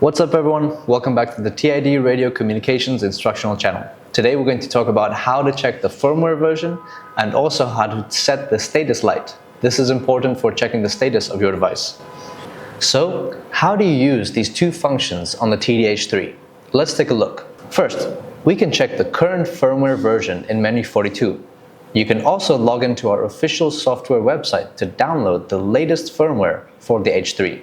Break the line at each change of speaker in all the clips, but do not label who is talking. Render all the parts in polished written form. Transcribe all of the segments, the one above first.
What's up everyone? Welcome back to the TIDRADIO Communications Instructional Channel. Today we're going to talk about how to check the firmware version and also how to set the status light. This is important for checking the status of your device. So, how do you use these two functions on the TD-H3? Let's take a look. First, we can check the current firmware version in menu 42. You can also log into our official software website to download the latest firmware for the H3.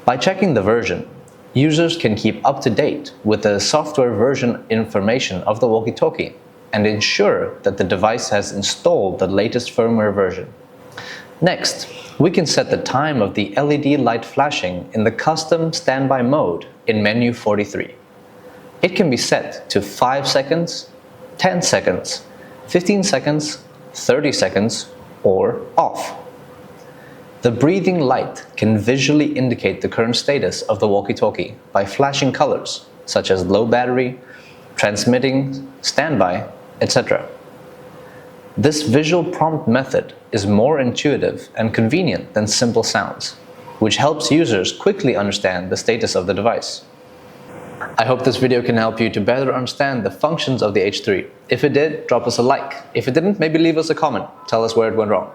By checking the version, users can keep up to date with the software version information of the walkie-talkie and ensure that the device has installed the latest firmware version. Next, we can set the time of the LED light flashing in the custom standby mode in menu 43. It can be set to 5 seconds, 10 seconds, 15 seconds, 30 seconds, or off. The breathing light can visually indicate the current status of the walkie-talkie by flashing colors such as low battery, transmitting, standby, etc. This visual prompt method is more intuitive and convenient than simple sounds, which helps users quickly understand the status of the device. I hope this video can help you to better understand the functions of the H3. If it did, drop us a like. If it didn't, maybe leave us a comment. Tell us where it went wrong.